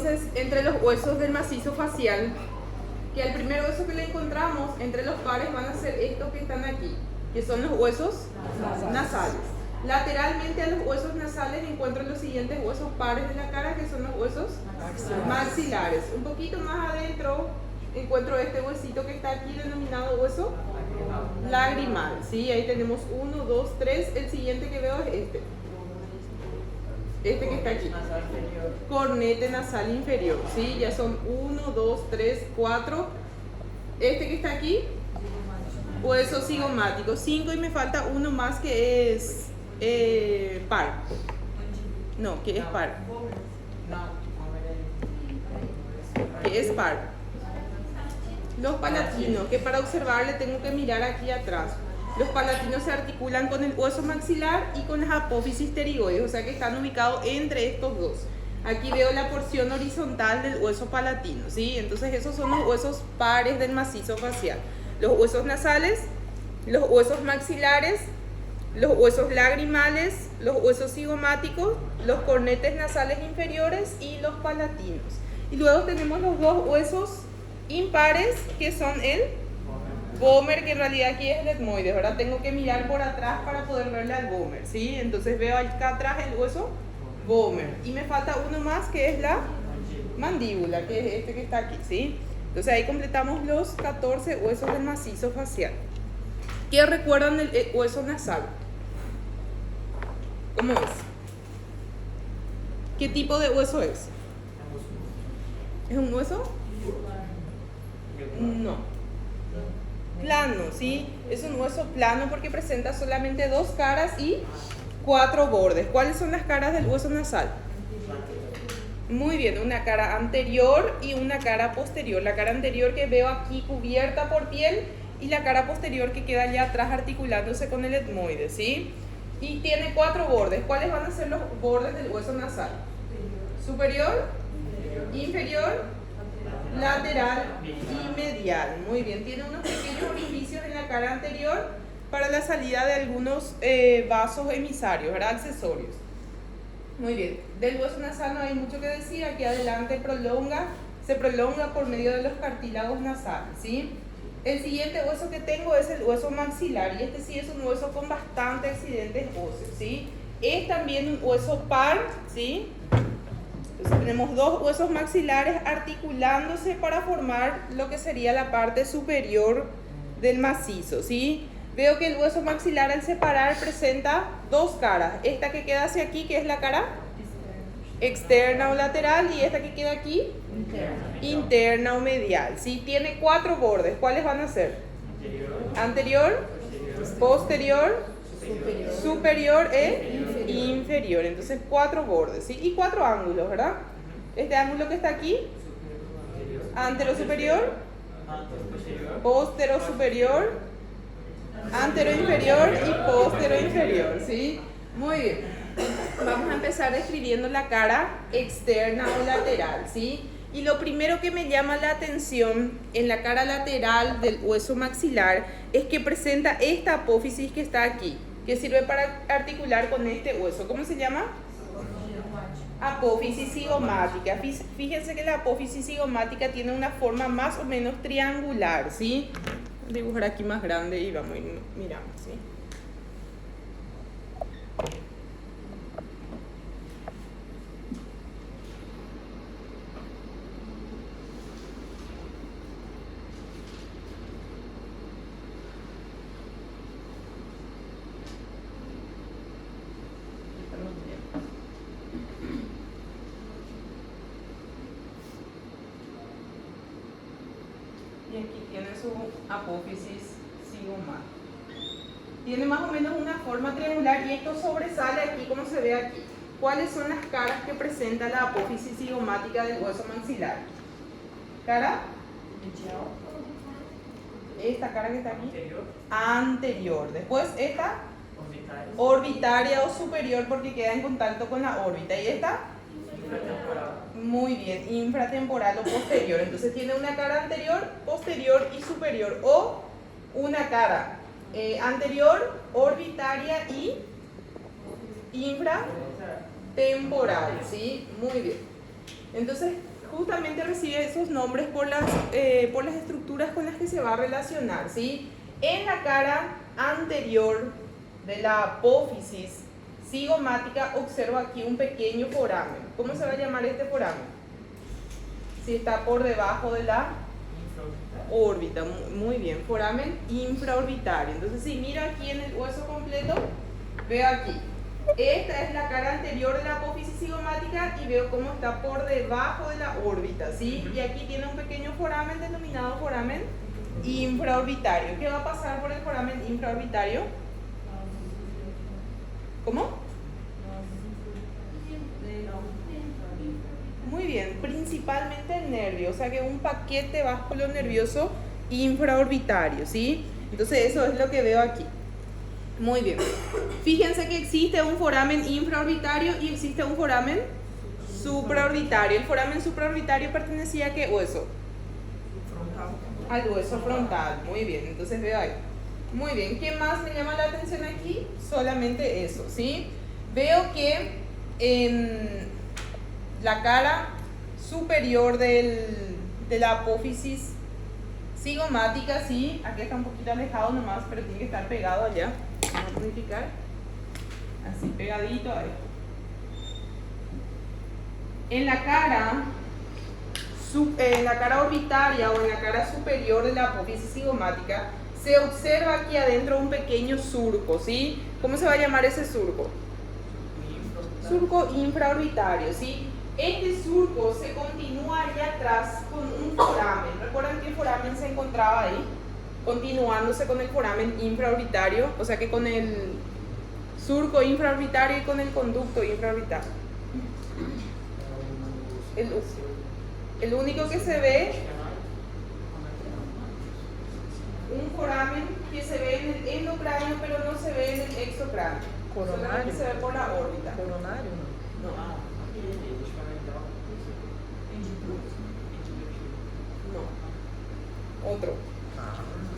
Entonces, entre los huesos del macizo facial, que al primer hueso que le encontramos entre los pares van a ser estos que están aquí, que son los huesos nasales. Lateralmente a los huesos nasales encuentro los siguientes huesos pares de la cara, que son los huesos maxilares. Un poquito más adentro encuentro este huesito que está aquí denominado hueso lagrimal. ¿Sí? Ahí tenemos 1, 2, 3. El siguiente que veo es este. Este que está aquí. Cornete nasal inferior. ¿Sí? Ya son 1, 2, 3, 4. Este que está aquí. Hueso cigomático. 5 y me falta uno más que es par. No, que es par. Que es par. Los palatinos, que para observarle tengo que mirar aquí atrás. Los palatinos se articulan con el hueso maxilar y con las apófisis pterigoides, o sea que están ubicados entre estos dos. Aquí veo la porción horizontal del hueso palatino, ¿sí? Entonces esos son los huesos pares del macizo facial. Los huesos nasales, los huesos maxilares, los huesos lagrimales, los huesos cigomáticos, los cornetes nasales inferiores y los palatinos. Y luego tenemos los dos huesos impares, que son el Vomer, que en realidad aquí es el etmoides, ¿verdad? Tengo que mirar por atrás para poder verle al Vomer, ¿sí? Entonces veo acá atrás el hueso Vomer. Y me falta uno más, que es la mandíbula, que es este que está aquí, ¿sí? Entonces ahí completamos los 14 huesos del macizo facial. ¿Qué recuerdan del hueso nasal? ¿Cómo es? ¿Qué tipo de hueso es? ¿Es un hueso? No. Plano, ¿sí? Es un hueso plano porque presenta solamente dos caras y 4 bordes. ¿Cuáles son las caras del hueso nasal? Muy bien, una cara anterior y una cara posterior. La cara anterior que veo aquí cubierta por piel y la cara posterior que queda allá atrás articulándose con el etmoide, ¿sí? Y tiene 4 bordes. ¿Cuáles van a ser los bordes del hueso nasal? Superior, inferior, lateral y medial. Muy bien, tiene unos pequeños orificios en la cara anterior para la salida de algunos vasos emisarios, ¿verdad? Accesorios. Muy bien, del hueso nasal no hay mucho que decir. Aquí adelante se prolonga por medio de los cartílagos nasales, ¿sí? El siguiente hueso que tengo es el hueso maxilar, y este sí es un hueso con bastantes accidentes óseos, ¿sí? Es también un hueso par, ¿sí? Entonces tenemos dos huesos maxilares articulándose para formar lo que sería la parte superior del macizo, ¿sí? Veo que el hueso maxilar al separar presenta dos caras. Esta que queda hacia aquí, que es la cara externa o lateral, y esta que queda aquí, interna o medial, ¿sí? Tiene 4 bordes. ¿Cuáles van a ser? Anterior, posterior, superior e inferior. Entonces 4 bordes, ¿sí? Y 4 ángulos, ¿verdad? Este ángulo que está aquí, antero superior, postero superior, antero inferior y postero inferior, ¿sí? Muy bien. Vamos a empezar describiendo la cara externa o lateral, ¿sí? Y lo primero que me llama la atención en la cara lateral del hueso maxilar es que presenta esta apófisis que está aquí, que sirve para articular con este hueso. ¿Cómo se llama? Apófisis cigomática. Fíjense que la apófisis cigomática tiene una forma más o menos triangular, ¿sí? Voy a dibujar aquí más grande y vamos a ir mirando, ¿sí? Y aquí tiene su apófisis cigomática. Tiene más o menos una forma triangular y esto sobresale aquí como se ve aquí. ¿Cuáles son las caras que presenta la apófisis cigomática del hueso maxilar? Cara. Esta cara que está aquí. Anterior. Después esta. Orbitaria o superior porque queda en contacto con la órbita. ¿Y esta? Muy bien, infratemporal o posterior. Entonces tiene una cara anterior, posterior y superior, o una cara anterior, orbitaria y infratemporal, ¿sí? Muy bien. Entonces justamente recibe esos nombres por las estructuras con las que se va a relacionar, ¿sí? En la cara anterior de la apófisis cigomática observo aquí un pequeño foramen. ¿Cómo se va a llamar este foramen? Si está por debajo de la órbita, muy bien, foramen infraorbitario. Entonces si miro aquí en el hueso completo, veo aquí, esta es la cara anterior de la apófisis cigomática y veo cómo está por debajo de la órbita, ¿sí? Y aquí tiene un pequeño foramen denominado foramen infraorbitario. ¿Qué va a pasar por el foramen infraorbitario? ¿Cómo? Muy bien, principalmente el nervio, o sea que un paquete vasculo nervioso infraorbitario, ¿sí? Entonces eso es lo que veo aquí. Muy bien. Fíjense que existe un foramen infraorbitario y existe un foramen supraorbitario. El foramen supraorbitario pertenecía a qué hueso? Al hueso frontal. Muy bien, entonces veo ahí. Muy bien, ¿qué más me llama la atención aquí? Solamente eso, ¿sí? Veo que en la cara superior de la apófisis cigomática, sí, aquí está un poquito alejado nomás, pero tiene que estar pegado allá. Vamos a modificar. Así, pegadito ahí. En la cara orbitaria o en la cara superior de la apófisis cigomática se observa aquí adentro un pequeño surco, ¿sí? ¿Cómo se va a llamar ese surco? Surco infraorbitario, ¿sí? Este surco se continúa allá atrás con un foramen. ¿Recuerdan que el foramen se encontraba ahí? Continuándose con el foramen infraorbitario, o sea que con el surco infraorbitario y con el conducto infraorbitario. El único que se ve, un foramen que se ve en el endocráneo pero no se ve en el exocráneo. Solamente se ve por la órbita. Coronario, No. No. Otro.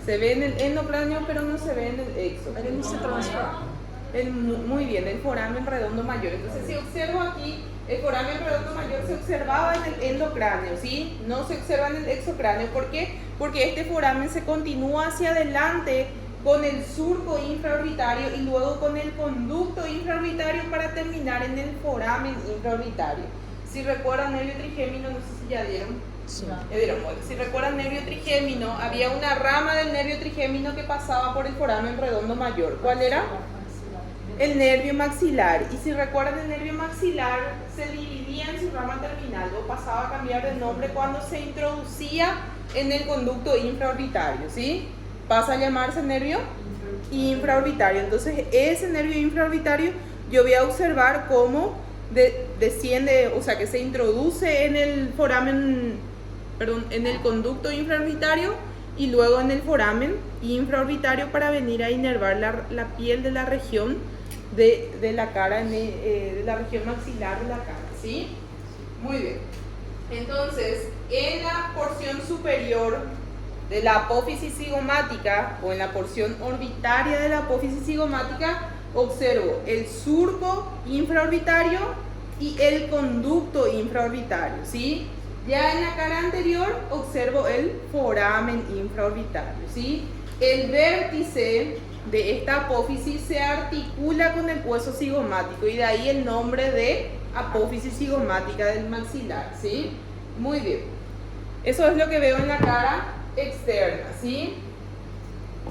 Se ve en el endocráneo pero no se ve en el exo. Él se transforma. Muy bien, el foramen redondo mayor. Entonces si observo aquí, el foramen redondo mayor se observaba en el endocráneo, ¿sí? No se observa en el exocráneo. ¿Por qué? Porque este foramen se continúa hacia adelante con el surco infraorbitario y luego con el conducto infraorbitario para terminar en el foramen infraorbitario. Si recuerdan nervio trigémino, no sé si ya dieron. Sí. Bueno, si recuerdan nervio trigémino, había una rama del nervio trigémino que pasaba por el foramen redondo mayor. ¿Cuál era? El nervio maxilar. Y si recuerdan, el nervio maxilar se dividía en su rama terminal o pasaba a cambiar de nombre cuando se introducía en el conducto infraorbitario, ¿sí? Pasa a llamarse nervio infraorbitario. Entonces ese nervio infraorbitario yo voy a observar cómo desciende, o sea que se introduce en el foramen, perdón, en el conducto infraorbitario y luego en el foramen infraorbitario para venir a inervar la piel de la región de la cara, de la región maxilar de la cara, ¿sí? Muy bien. Entonces, en la porción superior de la apófisis cigomática o en la porción orbitaria de la apófisis cigomática observo el surco infraorbitario y el conducto infraorbitario, ¿sí? Ya en la cara anterior observo el foramen infraorbitario, ¿sí? El vértice de esta apófisis se articula con el hueso cigomático y de ahí el nombre de apófisis cigomática del maxilar, ¿sí? Muy bien. Eso es lo que veo en la cara externa, ¿sí?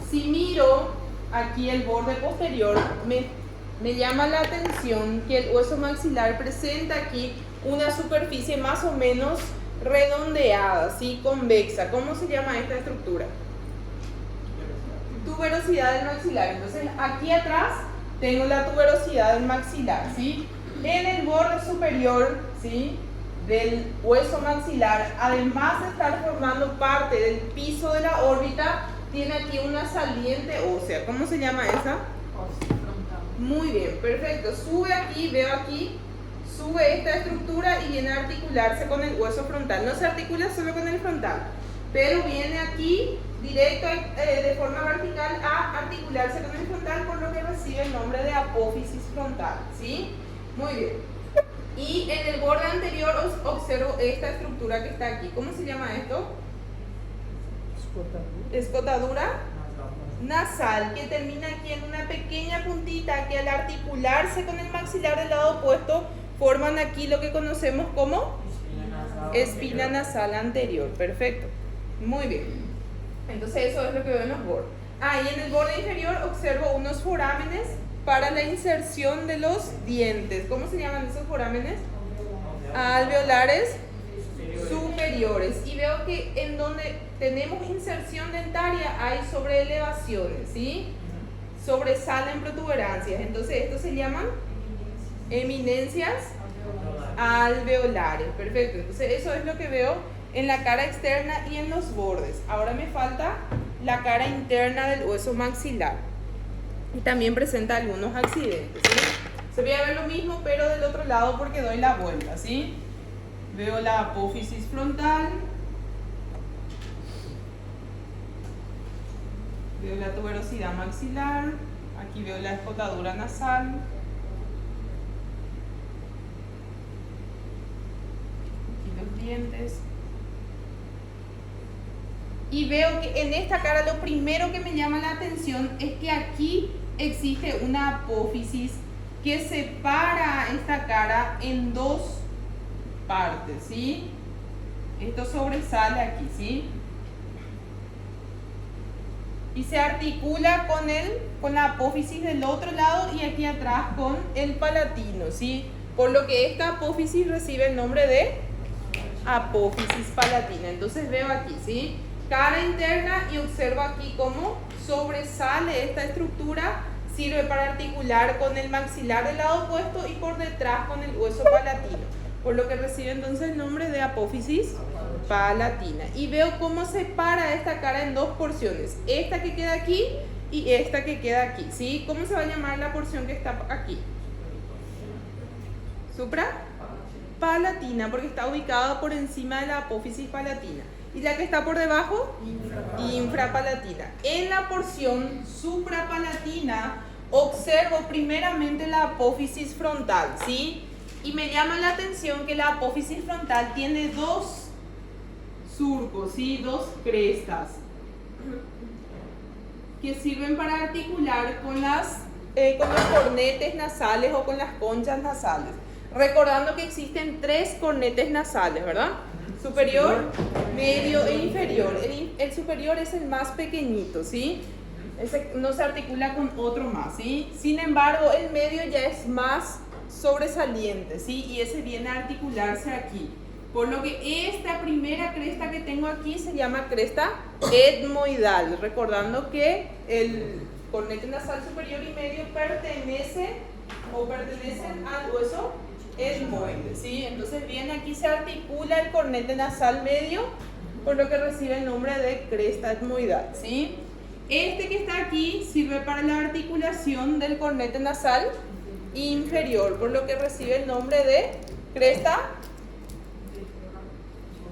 Si miro aquí el borde posterior, me llama la atención que el hueso maxilar presenta aquí una superficie más o menos redondeada, ¿sí? Convexa. ¿Cómo se llama esta estructura? Tuberosidad del maxilar. Entonces aquí atrás tengo la tuberosidad del maxilar, ¿sí? En el borde superior, ¿sí?, del hueso maxilar, además de estar formando parte del piso de la órbita, tiene aquí una saliente ósea. ¿Cómo se llama esa? Muy bien, perfecto. Sube aquí, veo aquí, sube esta estructura y viene a articularse con el hueso frontal. No se articula solo con el frontal, pero viene aquí directo de forma vertical a articularse con el frontal, por lo que recibe el nombre de apófisis frontal, ¿sí? Muy bien. Y en el borde anterior observo esta estructura que está aquí. ¿Cómo se llama esto? Escotadura nasal, que termina aquí en una pequeña puntita que al articularse con el maxilar del lado opuesto forman aquí lo que conocemos como espina nasal anterior. Perfecto. Muy bien. Entonces eso es lo que veo en los bordes. Y en el borde inferior observo unos forámenes para la inserción de los dientes. ¿Cómo se llaman esos forámenes? Alveolares superiores. Y veo que en donde tenemos inserción dentaria hay sobreelevaciones, ¿sí? Sobresalen protuberancias. Entonces estos se llaman eminencias alveolares. Perfecto. Entonces eso es lo que veo en la cara externa y en los bordes. Ahora me falta la cara interna del hueso maxilar. Y también presenta algunos accidentes, ¿sí? Se voy a ver lo mismo, pero del otro lado porque doy la vuelta, ¿sí? Veo la apófisis frontal. Veo la tuberosidad maxilar. Aquí veo la escotadura nasal. Aquí los dientes. Y veo que en esta cara lo primero que me llama la atención es que aquí existe una apófisis que separa esta cara en dos partes, ¿sí? Esto sobresale aquí, ¿sí? Y se articula con la apófisis del otro lado y aquí atrás con el palatino, ¿sí? Por lo que esta apófisis recibe el nombre de apófisis palatina. Entonces veo aquí, ¿sí? Cara interna y observo aquí cómo sobresale esta estructura, sirve para articular con el maxilar del lado opuesto y por detrás con el hueso palatino, por lo que recibe entonces el nombre de apófisis palatina. Y veo cómo separa esta cara en dos porciones, esta que queda aquí y esta que queda aquí, ¿sí? ¿Cómo se va a llamar la porción que está aquí? Suprapalatina, porque está ubicada por encima de la apófisis palatina. ¿Y la que está por debajo? Infrapalatina. En la porción suprapalatina observo primeramente la apófisis frontal, ¿sí? Y me llama la atención que la apófisis frontal tiene dos surcos, ¿sí? Dos crestas que sirven para articular con los cornetes nasales o con las conchas nasales. Recordando que existen tres cornetes nasales, ¿verdad? Superior, medio e inferior. El superior es el más pequeñito, ¿sí? Ese no se articula con otro más, ¿sí? Sin embargo, el medio ya es más sobresaliente, ¿sí? Y ese viene a articularse aquí. Por lo que esta primera cresta que tengo aquí se llama cresta etmoidal. Recordando que el cornete nasal superior y medio pertenecen al hueso etmoide, ¿sí? Entonces viene aquí, se articula el cornete nasal medio, por lo que recibe el nombre de cresta etmoidal, ¿sí? Este que está aquí sirve para la articulación del cornete nasal inferior, por lo que recibe el nombre de cresta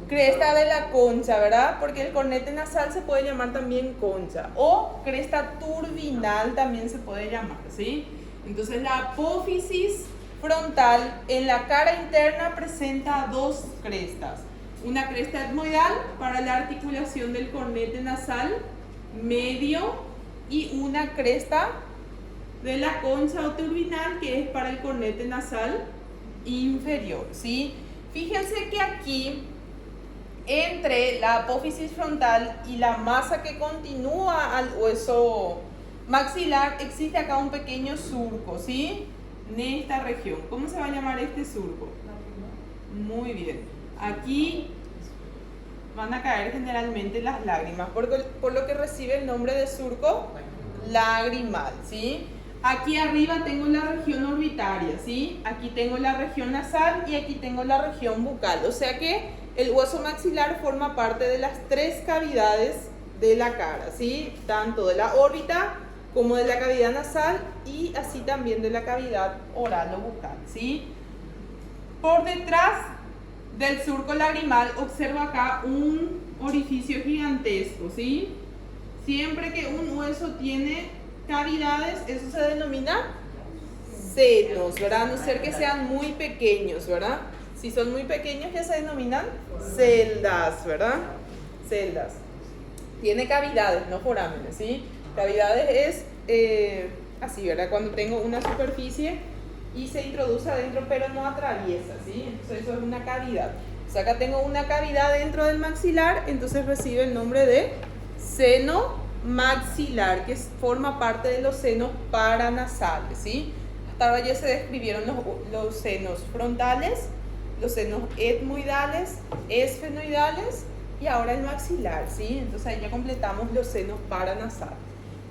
de la concha, ¿verdad? Porque el cornete nasal se puede llamar también concha, o cresta turbinal también se puede llamar, ¿sí? Entonces la apófisis frontal en la cara interna presenta dos crestas. Una cresta etmoidal para la articulación del cornete nasal medio y una cresta de la concha o turbinal que es para el cornete nasal inferior, ¿sí? Fíjense que aquí entre la apófisis frontal y la masa que continúa al hueso maxilar existe acá un pequeño surco, ¿sí? En esta región. ¿Cómo se va a llamar este surco? Muy bien. Aquí van a caer generalmente las lágrimas, por lo que recibe el nombre de surco lagrimal, ¿sí? Aquí arriba tengo la región orbitaria, ¿sí? Aquí tengo la región nasal y aquí tengo la región bucal. O sea que el hueso maxilar forma parte de las tres cavidades de la cara, ¿sí? Tanto de la órbita como de la cavidad nasal y así también de la cavidad oral o bucal, ¿sí? Por detrás del surco lagrimal observo acá un orificio gigantesco, ¿sí? Siempre que un hueso tiene cavidades, eso se denomina senos, ¿verdad? A no ser que sean muy pequeños, ¿verdad? Si son muy pequeños ya se denominan celdas, ¿verdad? Celdas. Tiene cavidades, no forámenes, ¿sí? Cavidades es así, ¿verdad? Cuando tengo una superficie y se introduce adentro pero no atraviesa, ¿sí? Entonces eso es una cavidad. O sea, acá tengo una cavidad dentro del maxilar, entonces recibe el nombre de seno maxilar, que forma parte de los senos paranasales, ¿sí? Hasta ahora ya se describieron los senos frontales, los senos etmoidales, esfenoidales y ahora el maxilar, ¿sí? Entonces ahí ya completamos los senos paranasales.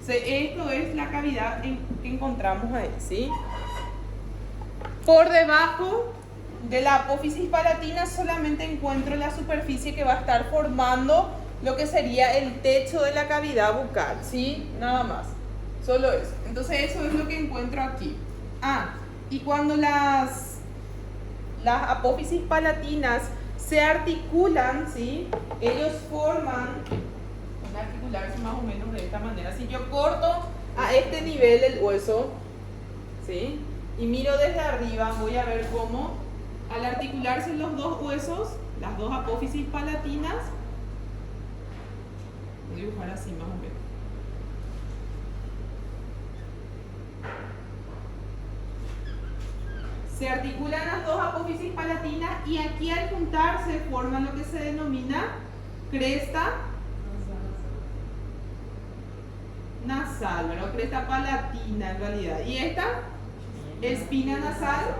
Entonces, esto es la cavidad que encontramos ahí, ¿sí? Por debajo de la apófisis palatina solamente encuentro la superficie que va a estar formando lo que sería el techo de la cavidad bucal, ¿sí? Nada más, solo eso. Entonces eso es lo que encuentro aquí. Y cuando las apófisis palatinas se articulan, ¿sí? Ellos forman, van a articularse más o menos de esta manera. Si yo corto a este nivel el hueso, ¿sí? Y miro desde arriba, voy a ver cómo al articularse los dos huesos, las dos apófisis palatinas, voy a dibujar así más o menos. Se articulan las dos apófisis palatinas y aquí al juntarse forman lo que se denomina cresta nasal, ¿verdad? Cresta palatina en realidad. Y esta espina nasal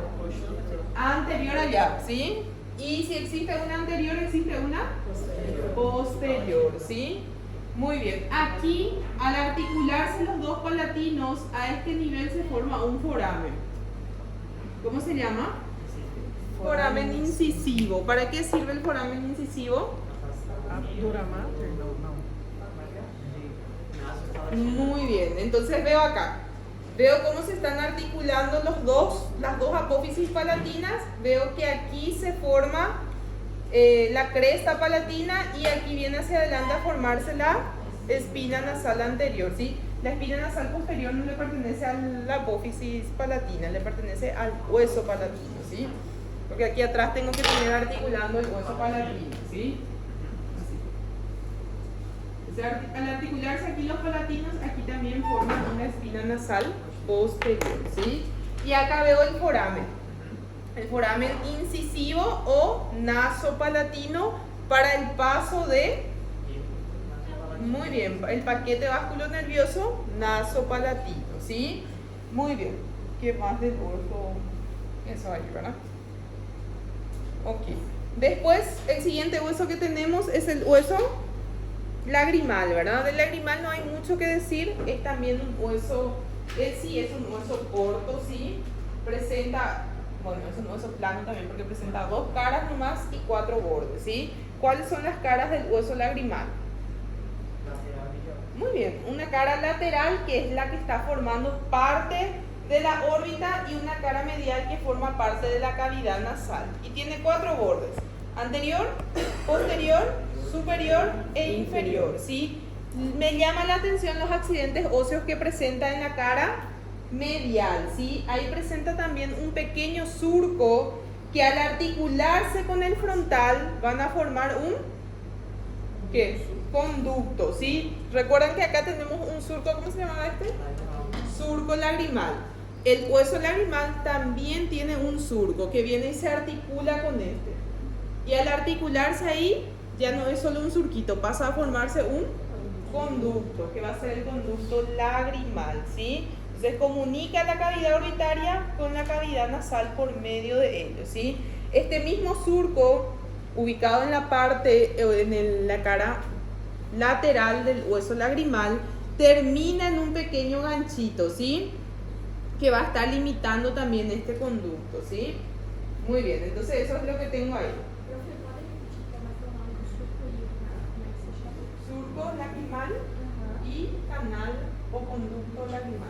anterior allá, ¿sí? Y si existe una anterior, existe una posterior, ¿sí? Muy bien. Aquí, al articularse los dos palatinos, a este nivel se forma un foramen. ¿Cómo se llama? Foramen incisivo. ¿Para qué sirve el foramen incisivo? Muy bien. Entonces veo acá. Veo cómo se están articulando las dos apófisis palatinas. Veo que aquí se forma la cresta palatina y aquí viene hacia adelante a formarse la espina nasal anterior, ¿sí? La espina nasal posterior no le pertenece a la apófisis palatina, le pertenece al hueso palatino, ¿sí? Porque aquí atrás tengo que tener articulando el hueso palatino, ¿sí? Así. Al articularse aquí los palatinos, aquí también forman una espina nasal posterior, ¿sí? Y acá veo el foramen incisivo o nasopalatino para el paso de, muy bien, el paquete vasculonervioso nasopalatino, ¿sí? Muy bien. ¿Qué más del orto? Eso ahí, ¿verdad? Ok. Después, el siguiente hueso que tenemos es el hueso lagrimal, ¿verdad? Del lagrimal no hay mucho que decir, es también un hueso, sí, es un hueso corto, ¿sí? Presenta, bueno, es un hueso plano también porque presenta dos caras nomás y cuatro bordes, ¿sí? ¿Cuáles son las caras del hueso lagrimal? Muy bien, una cara lateral que es la que está formando parte de la órbita y una cara medial que forma parte de la cavidad nasal. Y tiene cuatro bordes, anterior, posterior, superior e inferior, ¿sí? Me llama la atención los accidentes óseos que presenta en la cara medial, ¿sí? Ahí presenta también un pequeño surco que al articularse con el frontal van a formar un conducto, ¿sí? Recuerdan que acá tenemos un surco, ¿cómo se llama este? Surco lagrimal. El hueso lagrimal también tiene un surco que viene y se articula con este. Y al articularse ahí, ya no es solo un surquito, pasa a formarse un conducto, que va a ser el conducto lagrimal, ¿sí? Entonces comunica la cavidad orbitaria con la cavidad nasal por medio de ello, ¿sí? Este mismo surco, ubicado en la parte, la cara lateral del hueso lagrimal, termina en un pequeño ganchito, ¿sí? Que va a estar limitando también este conducto, ¿sí? Muy bien, entonces eso es lo que tengo ahí. Surco lagrimal y canal o conducto lagrimal.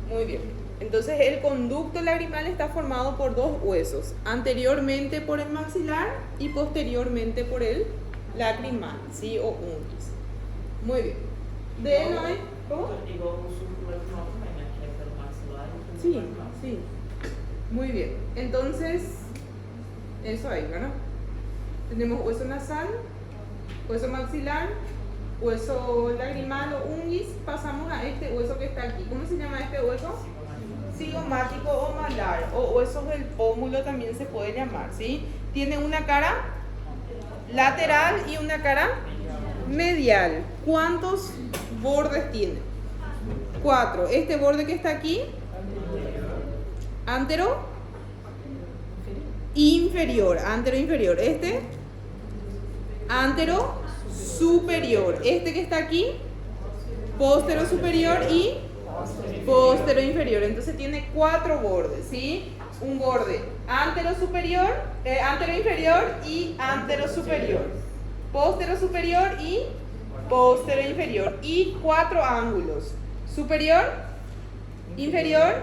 Muy bien, entonces el conducto lagrimal está formado por dos huesos, anteriormente por el maxilar y posteriormente por el lagrimal, ¿sí? O ungis. Muy bien. ¿Cómo? Sí, sí. Muy bien. Entonces, eso ahí, ¿verdad? Tenemos hueso nasal, hueso maxilar, hueso lagrimal o unguis. Pasamos a este hueso que está aquí. ¿Cómo se llama este hueso? Cigomático o malar, o huesos del pómulo también se puede llamar, ¿sí? Tiene una cara lateral y una cara medial. ¿Cuántos bordes tiene? 4. Este borde que está aquí, antero, inferior, antero inferior. Este, antero superior. Este que está aquí, póstero superior y póstero inferior. Entonces tiene 4 bordes, ¿sí? Un borde antero superior, antero inferior y antero superior, póstero superior y póstero inferior, y 4 ángulos: superior, inferior,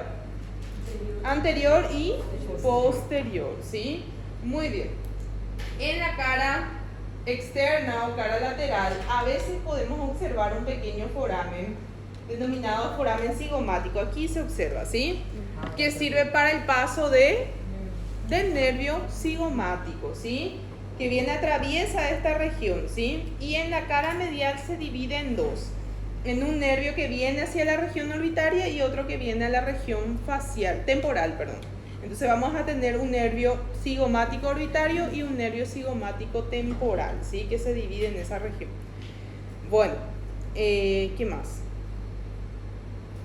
anterior y posterior, ¿sí? Muy bien. En la cara externa o cara lateral a veces podemos observar un pequeño foramen denominado foramen cigomático. Aquí se observa, ¿sí? Que sirve para el paso del nervio cigomático, ¿sí? Que viene, atraviesa esta región, ¿sí? Y en la cara medial se divide en dos: en un nervio que viene hacia la región orbitaria y otro que viene a la región temporal, perdón. Entonces vamos a tener un nervio cigomático orbitario y un nervio cigomático temporal, ¿sí? Que se divide en esa región. Bueno, ¿qué más?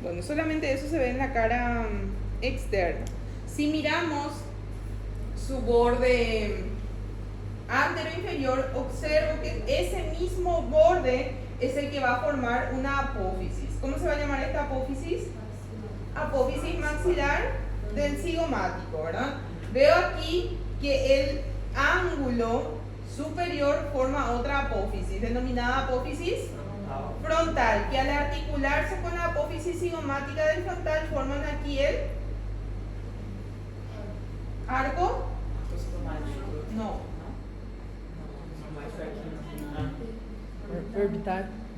Bueno, solamente eso se ve en la cara externa. Si miramos su borde antero inferior, observo que ese mismo borde es el que va a formar una apófisis. ¿Cómo se va a llamar esta apófisis? Apófisis maxilar del cigomático, ¿verdad? Veo aquí que el ángulo superior forma otra apófisis, denominada apófisis frontal, que al articularse con la apófisis cigomática del frontal forman aquí el arco. No.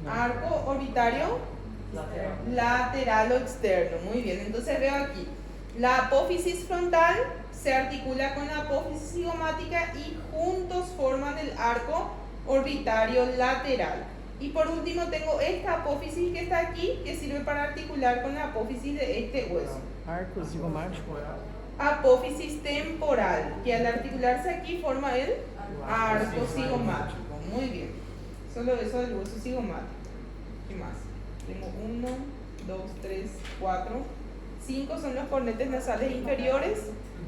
Arco orbitario lateral o externo. Muy bien, entonces veo aquí la apófisis frontal se articula con la apófisis cigomática y juntos forman el arco orbitario lateral. Y por último tengo esta apófisis que está aquí, que sirve para articular con la apófisis de este hueso. Arco cigomático. Apófisis temporal, que al articularse aquí forma el arco cigomático. Muy bien. Solo eso del hueso cigomático. ¿Qué más? Tengo 1, 2, 3, 4, 5 son los cornetes nasales inferiores,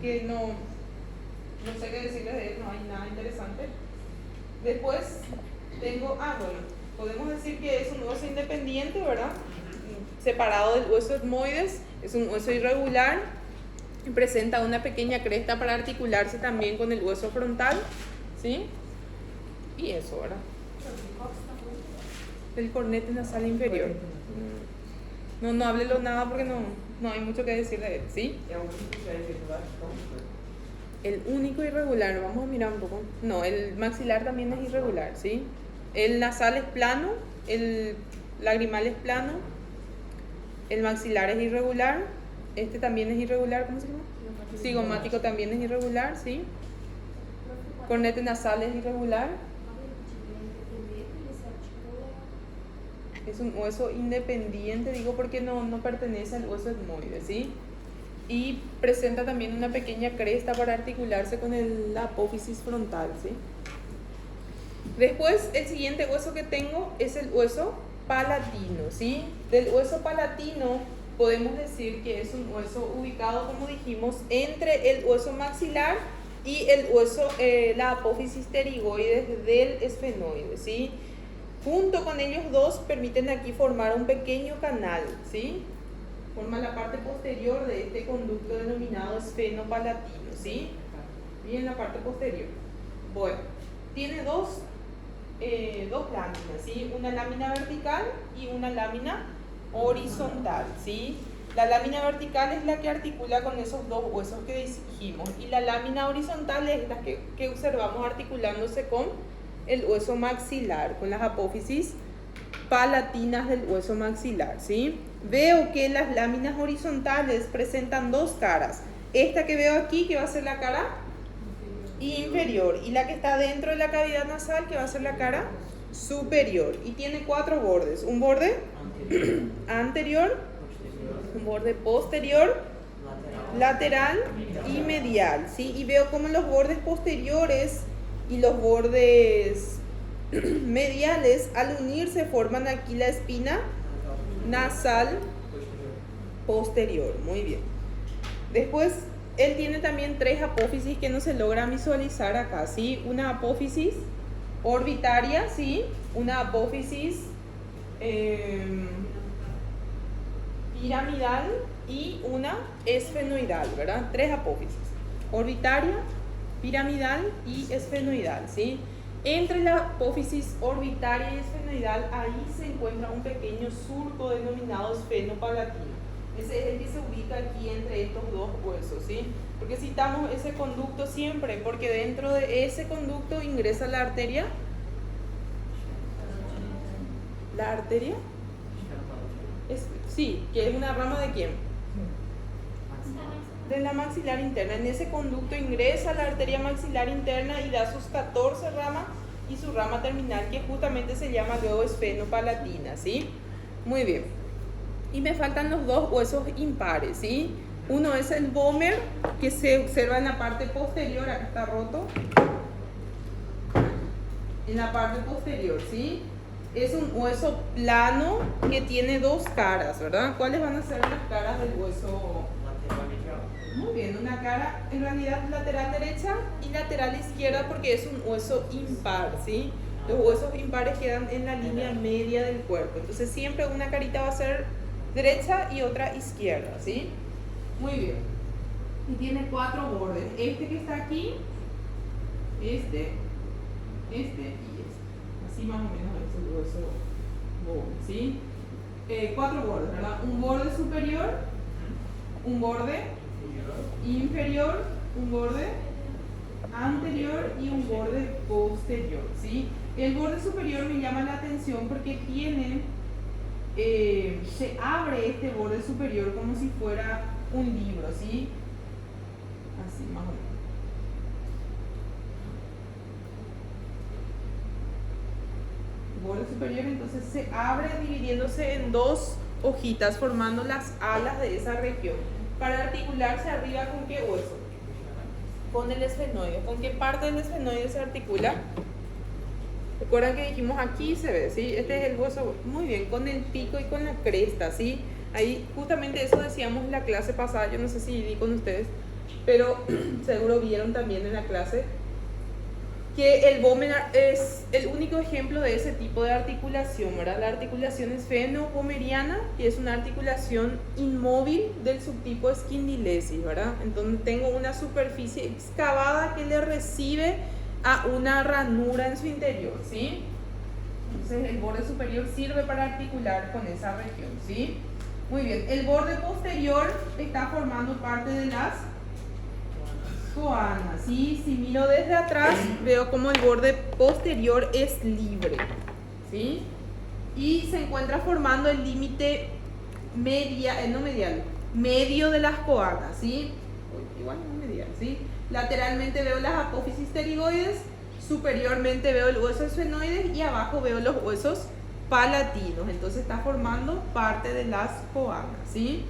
que no sé qué decirles de él, no hay nada interesante. Después tengo, bueno, podemos decir que es un hueso independiente, ¿verdad? Separado del hueso etmoides, es un hueso irregular, y presenta una pequeña cresta para articularse también con el hueso frontal, ¿sí? Y eso, ¿verdad? El cornete nasal inferior. No háblelo nada porque no hay mucho que decir de él, ¿sí? El único irregular, vamos a mirar un poco. No, el maxilar también es irregular, ¿sí? El nasal es plano, el lagrimal es plano, el maxilar es irregular, este también es irregular, ¿cómo se llama? Cigomático también es irregular, ¿sí? Cornete nasal es irregular. Es un hueso independiente, digo porque no pertenece al hueso etmoide, ¿sí? Y presenta también una pequeña cresta para articularse con la apófisis frontal, ¿sí? Después, el siguiente hueso que tengo es el hueso palatino, ¿sí? Del hueso palatino podemos decir que es un hueso ubicado, como dijimos, entre el hueso maxilar y el hueso, la apófisis pterigoides del esfenoide, ¿sí? Junto con ellos dos permiten aquí formar un pequeño canal, ¿sí? Forma la parte posterior de este conducto denominado esfenopalatino, ¿sí? Y en la parte posterior. Bueno, tiene dos láminas, ¿sí? Una lámina vertical y una lámina horizontal, ¿sí? La lámina vertical es la que articula con esos dos huesos que dijimos, y la lámina horizontal es la que observamos articulándose con el hueso maxilar, con las apófisis palatinas del hueso maxilar, ¿sí? Veo que las láminas horizontales presentan dos caras. Esta que veo aquí, que va a ser la cara inferior, y la que está dentro de la cavidad nasal, que va a ser la cara superior. Y tiene 4 bordes. Un borde anterior, un borde posterior, lateral y medial, ¿sí? Y veo como los bordes posteriores y los bordes mediales, al unirse, forman aquí la espina nasal posterior. Muy bien. Después, él tiene también 3 apófisis que no se logran visualizar acá, ¿sí? Una apófisis orbitaria, ¿sí? Una apófisis piramidal y una esfenoidal, ¿verdad? 3 apófisis: orbitaria, piramidal y esfenoidal, ¿sí? Entre la apófisis orbitaria y esfenoidal, ahí se encuentra un pequeño surco denominado esfenopalatino. Ese es el que se ubica aquí entre estos dos huesos, ¿sí? Porque citamos ese conducto siempre, porque dentro de ese conducto ingresa la arteria. ¿La arteria? Sí, que es una rama ¿de quién? De la maxilar interna. En ese conducto ingresa la arteria maxilar interna y da sus 14 ramas y su rama terminal, que justamente se llama luego esfenopalatina, ¿sí? Muy bien. Y me faltan los 2 huesos impares, ¿sí? Uno es el vómer, que se observa en la parte posterior. Acá está roto. En la parte posterior, ¿sí? Es un hueso plano que tiene 2 caras, ¿verdad? ¿Cuáles van a ser las caras del hueso? Muy bien, una cara en realidad lateral derecha y lateral izquierda, porque es un hueso impar, ¿sí? Los huesos impares quedan en la línea media del cuerpo. Entonces siempre una carita va a ser derecha y otra izquierda, ¿sí? Muy bien. Y tiene 4 bordes. Este que está aquí, este y este. Así más o menos es el hueso borde, ¿sí? 4 bordes, ¿verdad? Un borde superior, un borde inferior, un borde anterior y un borde posterior, ¿sí? El borde superior me llama la atención porque tiene, se abre este borde superior como si fuera un libro, ¿sí? Así más o menos. Borde superior, entonces se abre dividiéndose en 2 hojitas, formando las alas de esa región. Para articularse arriba, ¿con qué hueso? Con el esfenoide. ¿Con qué parte del esfenoide se articula? Recuerdan que dijimos aquí se ve, ¿sí? Este es el hueso, muy bien, con el pico y con la cresta, ¿sí? Ahí justamente eso decíamos en la clase pasada, yo no sé si di con ustedes, pero seguro vieron también en la clase que el vómer es el único ejemplo de ese tipo de articulación, ¿verdad? La articulación esfeno-vomeriana, que es una articulación inmóvil del subtipo Scindilesis, ¿verdad? Entonces tengo una superficie excavada que le recibe a una ranura en su interior, ¿sí? Entonces el borde superior sirve para articular con esa región, ¿sí? Muy bien, el borde posterior está formando parte de las coanas, ¿sí? Si miro desde atrás, veo como el borde posterior es libre, ¿sí? Y se encuentra formando el límite medio de las coanas, ¿sí? Igual no medial, ¿sí? Lateralmente veo las apófisis pterigoides, superiormente veo el hueso esfenoide y abajo veo los huesos palatinos. Entonces está formando parte de las coanas, ¿sí?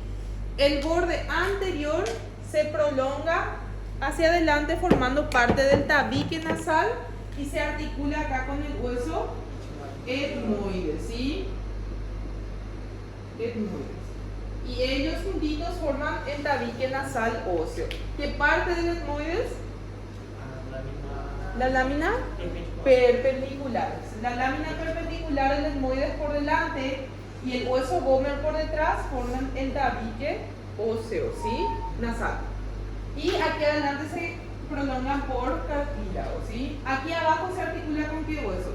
El borde anterior se prolonga hacia adelante formando parte del tabique nasal y se articula acá con el hueso etmoide, ¿sí? Etmoides. Y ellos juntitos forman el tabique nasal óseo. ¿Qué parte del etmoides? La lámina perpendicular. La lámina perpendicular del etmoides por delante y el hueso vómer por detrás forman el tabique óseo, ¿sí? Nasal. Y aquí adelante se prolongan por cartílago, ¿sí? Aquí abajo se articula con qué huesos.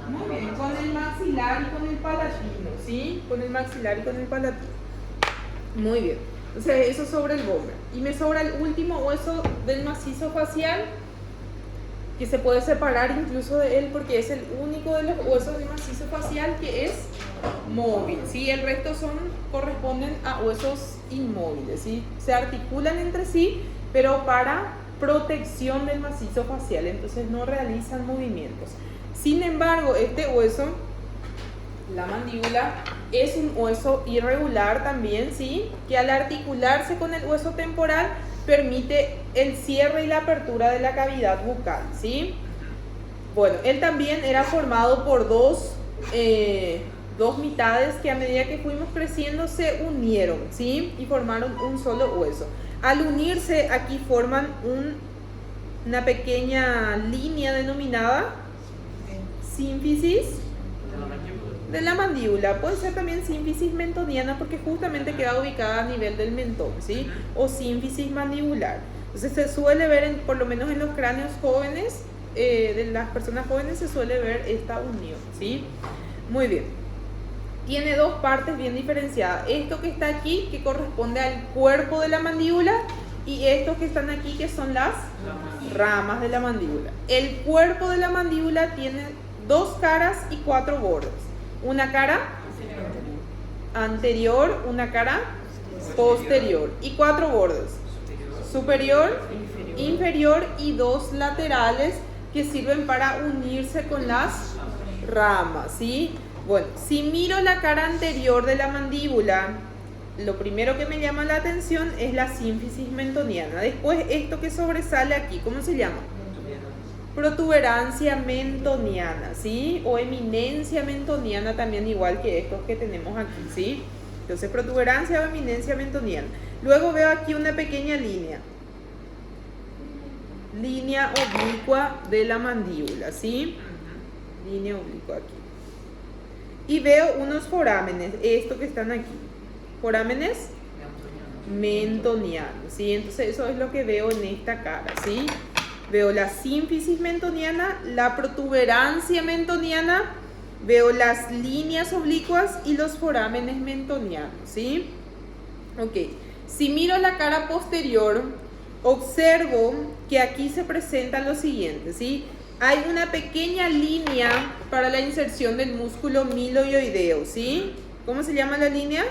Muy bien, con el maxilar y con el palatino, ¿sí? Con el maxilar y con el palatino. Muy bien. Entonces, eso sobre el vómer. Y me sobra el último hueso del macizo facial, que se puede separar incluso de él porque es el único de los huesos del macizo facial que es móvil, ¿sí? El resto corresponden a huesos inmóviles, ¿sí? Se articulan entre sí, pero para protección del macizo facial, entonces no realizan movimientos. Sin embargo, este hueso, la mandíbula, es un hueso irregular también, ¿sí? Que al articularse con el hueso temporal permite el cierre y la apertura de la cavidad bucal, ¿sí? Bueno, él también era formado por dos mitades que a medida que fuimos creciendo se unieron, ¿sí? Y formaron un solo hueso. Al unirse aquí forman una pequeña línea denominada sínfisis de la mandíbula. Puede ser también sínfisis mentoniana porque justamente queda ubicada a nivel del mentón, ¿sí? O sínfisis mandibular. Entonces se suele ver, por lo menos en los cráneos jóvenes, de las personas jóvenes se suele ver esta unión, ¿sí? Muy bien. Tiene dos partes bien diferenciadas. Esto que está aquí, que corresponde al cuerpo de la mandíbula, y estos que están aquí, que son las ramas de la mandíbula. El cuerpo de la mandíbula tiene dos caras y cuatro bordes. Una cara anterior, una cara posterior y cuatro bordes. Superior, inferior y dos laterales que sirven para unirse con las ramas, ¿sí? Bueno, si miro la cara anterior de la mandíbula, lo primero que me llama la atención es la sínfisis mentoniana. Después, esto que sobresale aquí, ¿cómo se llama? Protuberancia mentoniana, ¿sí? O eminencia mentoniana también, igual que estos que tenemos aquí, ¿sí? Entonces, protuberancia o eminencia mentoniana. Luego veo aquí una pequeña línea oblicua de la mandíbula, ¿sí? Línea oblicua aquí. Y veo unos forámenes, estos que están aquí. Forámenes mentonianos, ¿sí? Entonces eso es lo que veo en esta cara, ¿sí? Veo la sínfisis mentoniana, la protuberancia mentoniana, veo las líneas oblicuas y los forámenes mentonianos, ¿sí? Ok. Si miro la cara posterior, observo que aquí se presenta lo siguiente, ¿sí? Hay una pequeña línea para la inserción del músculo milioideo, ¿sí? ¿Cómo se llama la línea?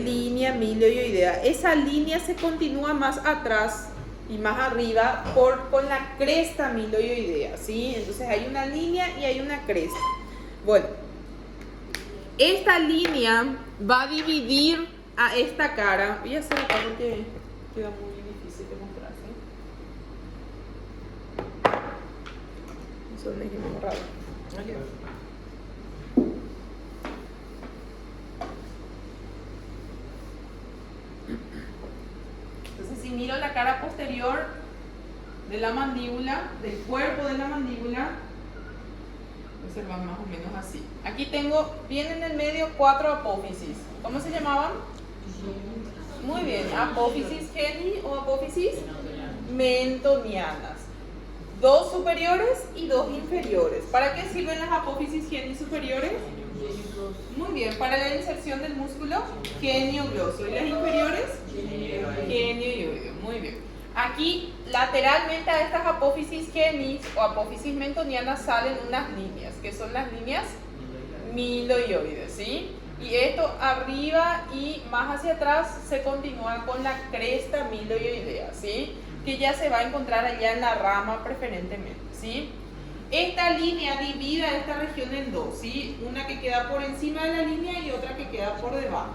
Línea milioidea. Esa línea se continúa más atrás y más arriba con la cresta milioidea, ¿sí? Entonces hay una línea y hay una cresta. Bueno, esta línea va a dividir a esta cara. Voy a hacer acá porque queda muy difícil de mostrar, ¿sí? Eso no es que me he borrado. Entonces, si miro la cara posterior de la mandíbula, del cuerpo de la mandíbula, observan más o menos así. Aquí tengo, vienen en el medio 4 apófisis. ¿Cómo se llamaban? Muy bien, apófisis geni o apófisis mentonianas. 2 superiores y 2 inferiores. ¿Para qué sirven las apófisis geni superiores? Muy bien, para la inserción del músculo genioglosio. ¿Y las inferiores? Genioideo. Muy bien. Aquí, lateralmente a estas apófisis genis o apófisis mentonianas salen unas líneas, que son las líneas milioides, ¿sí? Y esto arriba y más hacia atrás se continúa con la cresta milioidea, ¿sí? Que ya se va a encontrar allá en la rama preferentemente, ¿sí? Esta línea divide esta región en dos, ¿sí? Una que queda por encima de la línea y otra que queda por debajo.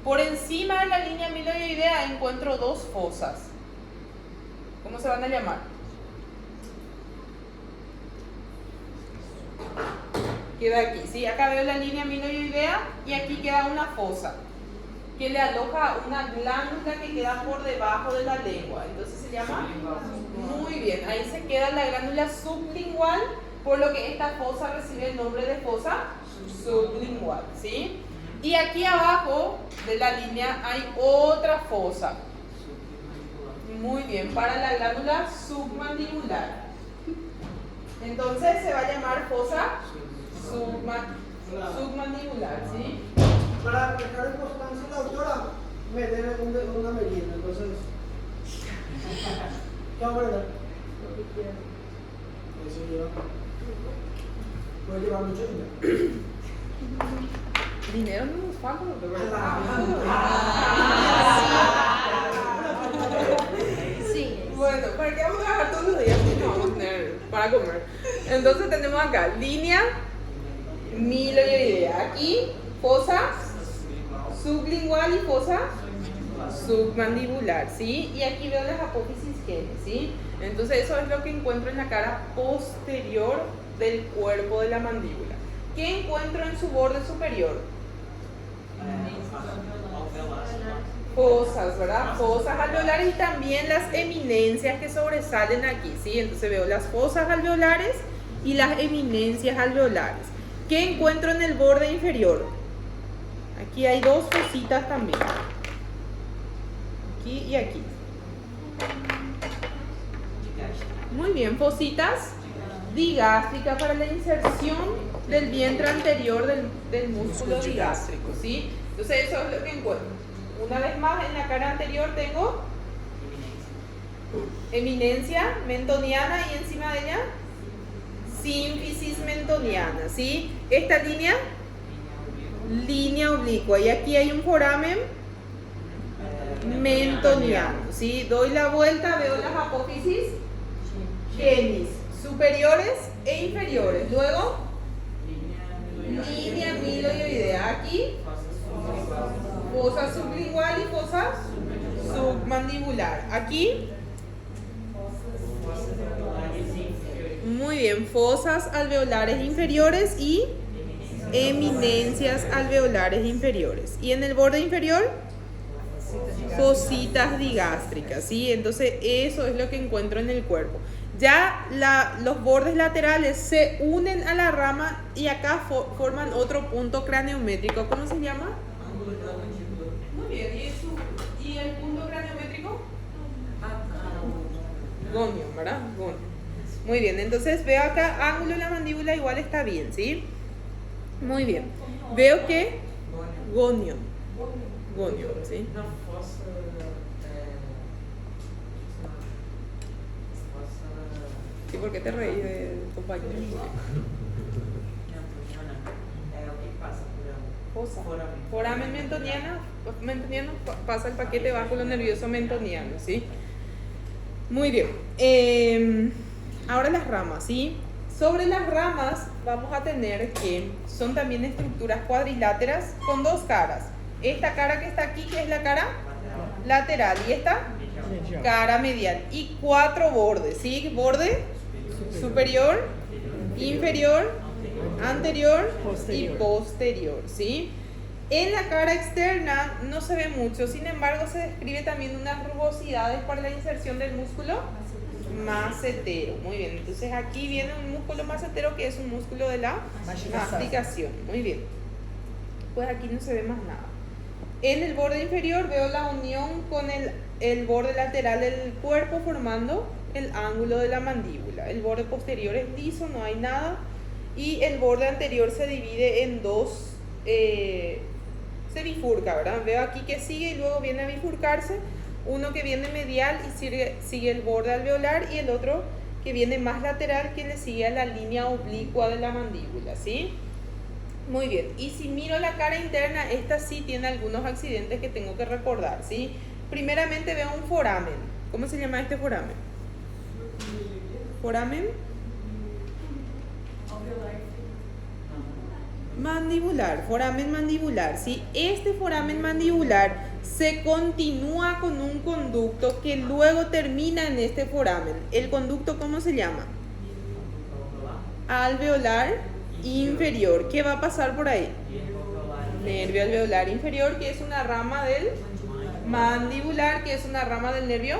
Por encima de la línea milioidea encuentro 2 fosas. ¿Cómo se van a llamar? Queda aquí, ¿sí? Acá veo la línea milioidea y aquí queda una fosa que le aloja una glándula que queda por debajo de la lengua. Entonces se llama, muy bien, ahí se queda la glándula sublingual, por lo que esta fosa recibe el nombre de fosa sublingual, ¿sí? Y aquí abajo de la línea hay otra fosa. Muy bien, para la glándula submandibular. Entonces se va a llamar fosa submandibular, ¿sí? Para dejar en constancia la autora, me debe una merienda, entonces. ¿Qué vamos a ver? Eso lleva. Puede llevar mucho dinero. Dinero no nos falta, de verdad. Sí. Bueno, ¿para qué vamos a trabajar todos los días si no vamos a tener para comer? Entonces tenemos acá línea miloidea. Aquí fosa sublingual y fosa submandibular, ¿sí? Y aquí veo las apófisis genes, ¿sí? Entonces eso es lo que encuentro en la cara posterior del cuerpo de la mandíbula. ¿Qué encuentro en su borde superior? Fosas, ¿verdad? Fosas alveolares y también las eminencias que sobresalen aquí, ¿sí? Entonces veo las fosas alveolares y las eminencias alveolares. ¿Qué encuentro en el borde inferior? Aquí hay dos fositas también. Aquí y aquí. Muy bien, fositas digástricas para la inserción del vientre anterior del músculo digástrico, ¿sí? Entonces eso es lo que encuentro. Una vez más, en la cara anterior tengo eminencia mentoniana y encima de ella sínfisis mentoniana, ¿sí? Esta línea oblicua y aquí hay un foramen mentoniano, ¿sí? Doy la vuelta, veo las apófisis genis superiores e inferiores. Luego, línea miloidea. Aquí, fosa sublingual y fosa submandibular. Aquí, muy bien, fosas alveolares inferiores y eminencias alveolares inferiores. Y en el borde inferior, fositas digástricas, ¿sí? Entonces eso es lo que encuentro en el cuerpo. Ya los bordes laterales se unen a la rama y acá forman otro punto craneométrico. ¿Cómo se llama? Muy bien, ¿y el punto craneométrico? Gonio, ¿verdad? Gonio. Muy bien, entonces veo acá ángulo de la mandíbula igual está bien, ¿sí? Muy bien. Veo que gonio, ¿sí? ¿Y por qué te reí de compañero? Fosa. Foramen mentoniano pasa el paquete báculo nervioso mentoniano, ¿sí? Muy bien. Ahora las ramas, ¿sí? Sobre las ramas vamos a tener que son también estructuras cuadriláteras con dos caras. Esta cara que está aquí, que es la cara lateral, y esta cara medial. Y cuatro bordes, ¿sí? Borde superior, inferior, anterior y posterior, ¿sí? En la cara externa no se ve mucho, sin embargo se describe también unas rugosidades para la inserción del músculo macetero. Muy bien, entonces aquí viene un músculo macetero que es un músculo de la masticación. Muy bien, pues aquí no se ve más nada. En el borde inferior veo la unión con el borde lateral del cuerpo formando el ángulo de la mandíbula. El borde posterior es liso, no hay nada, y el borde anterior se divide en dos, se bifurca, ¿verdad? Veo aquí que sigue y luego viene a bifurcarse, uno que viene medial y sigue el borde alveolar y el otro que viene más lateral que le sigue a la línea oblicua de la mandíbula, ¿sí? Muy bien, y si miro la cara interna, esta sí tiene algunos accidentes que tengo que recordar, ¿sí? Primeramente veo un foramen. ¿Cómo se llama este foramen? Foramen mandibular, foramen mandibular, ¿sí? Este foramen mandibular se continúa con un conducto que luego termina en este foramen. ¿El conducto cómo se llama? Alveolar inferior. ¿Qué va a pasar por ahí? Nervio alveolar inferior, que es una rama del mandibular, que es una rama del nervio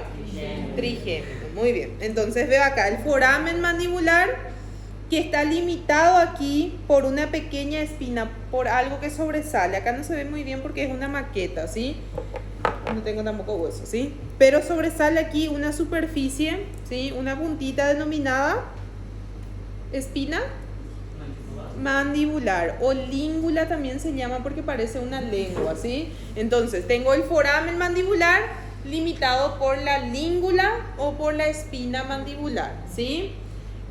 trigémino. Muy bien, entonces veo acá el foramen mandibular que está limitado aquí por una pequeña espina, por algo que sobresale. Acá no se ve muy bien porque es una maqueta, ¿sí? No tengo tampoco hueso, ¿sí? Pero sobresale aquí una superficie, ¿sí? Una puntita denominada espina mandibular o língula también se llama porque parece una lengua, ¿sí? Entonces tengo el foramen mandibular limitado por la língula o por la espina mandibular, ¿sí?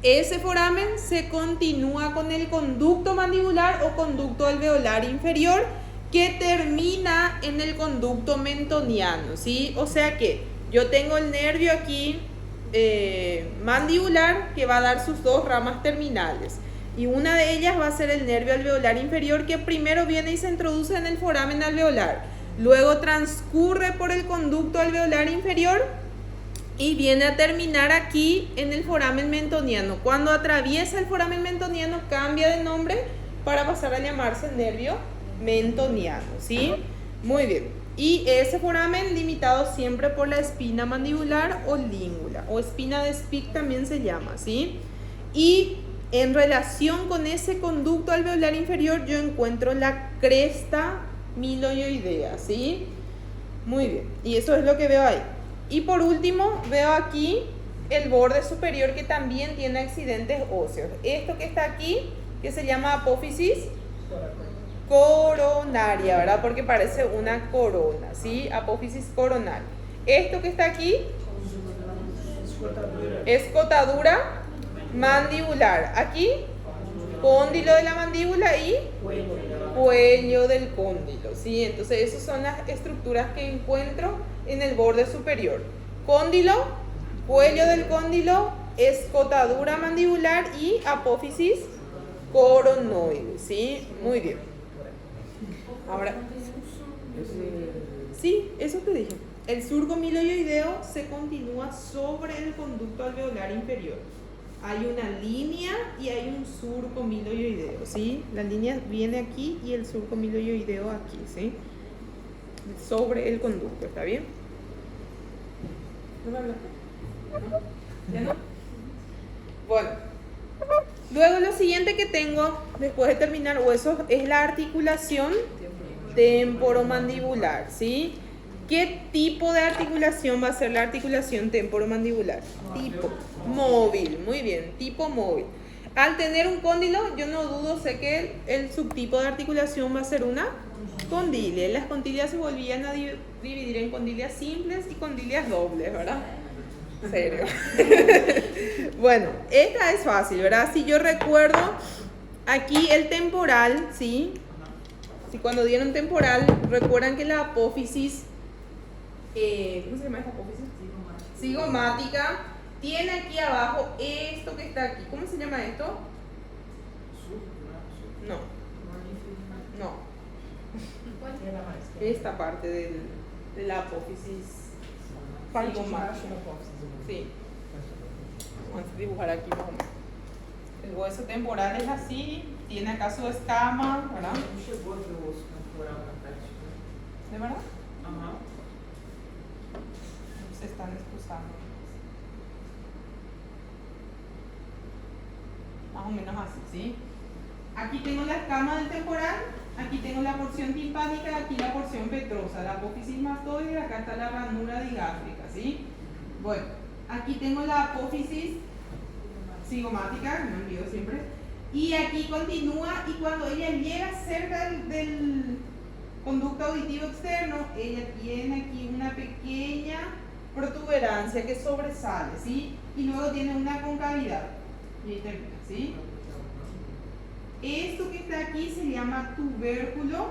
ese foramen se continúa con el conducto mandibular o conducto alveolar inferior que termina en el conducto mentoniano, ¿sí? O sea que yo tengo el nervio aquí mandibular que va a dar sus dos ramas terminales. Y una de ellas va a ser el nervio alveolar inferior que primero viene y se introduce en el foramen alveolar. Luego transcurre por el conducto alveolar inferior y viene a terminar aquí en el foramen mentoniano. Cuando atraviesa el foramen mentoniano cambia de nombre para pasar a llamarse nervio mentoniano, ¿sí? Muy bien. Y ese foramen limitado siempre por la espina mandibular o língula, o espina de Spick también se llama, ¿sí? Y en relación con ese conducto alveolar inferior yo encuentro la cresta miloioidea, ¿sí? Muy bien. Y eso es lo que veo ahí. Y por último veo aquí el borde superior que también tiene accidentes óseos. Esto que está aquí, que se llama apófisis coronaria, ¿verdad? Porque parece una corona, ¿sí? Apófisis coronal. Esto que está aquí es escotadura mandibular. Aquí, cóndilo de la mandíbula y cuello del cóndilo, ¿sí? Entonces, esas son las estructuras que encuentro en el borde superior. Cóndilo, cuello del cóndilo, escotadura mandibular y apófisis coronoide, ¿sí? Muy bien. Ahora, sí, eso te dije. El surco miloioideo se continúa sobre el conducto alveolar inferior. Hay una línea y hay un surco miloioideo, ¿sí? La línea viene aquí y el surco miloioideo aquí, ¿sí? Sobre el conducto, ¿está bien? ¿No me hablaste? ¿No? ¿Ya no? Bueno. Luego lo siguiente que tengo, después de terminar huesos, es la articulación temporomandibular, ¿sí? ¿Qué tipo de articulación va a ser la articulación temporomandibular? Tipo móvil, muy bien, tipo móvil. Al tener un cóndilo, yo no dudo, sé que el subtipo de articulación va a ser una condilia. Las condilias se volvían a dividir en condilias simples y condilias dobles, ¿verdad? Serio. Bueno, esta es fácil, ¿verdad? Si yo recuerdo aquí el temporal, ¿sí? Si cuando dieron temporal, recuerdan que la apófisis, ¿cómo se llama esta apófisis? Cigomática, tiene aquí abajo esto que está aquí. ¿Cómo se llama esto? No. No. Esta parte de la apófisis cigomática. Sí. Vamos a dibujar aquí más o menos. El hueso temporal es así, tiene acá su escama, ¿verdad? ¿De verdad? Ajá. Se están excusando. Más o menos así, ¿sí? Aquí tengo la escama del temporal, aquí tengo la porción timpánica, aquí la porción petrosa, la apófisis mastoide, acá está la ranura digástrica, ¿sí? Bueno, aquí tengo la apófisis cigomática, me olvido siempre, y aquí continúa y cuando ella llega cerca del conducto auditivo externo, ella tiene aquí una pequeña protuberancia que sobresale, ¿sí? Y luego tiene una concavidad. Y ahí termina, ¿sí? Esto que está aquí se llama tubérculo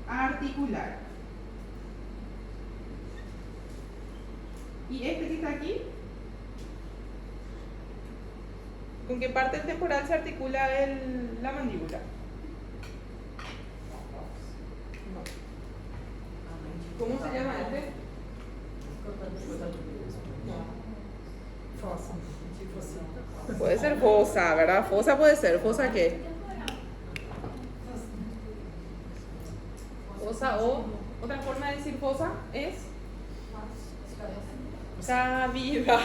articular. Y este que está aquí, ¿con qué parte del temporal se articula la mandíbula? No. ¿Cómo se llama este? Fosa. Puede ser fosa, ¿verdad? Fosa puede ser. ¿Fosa qué? Fosa o otra forma de decir fosa es cavidad.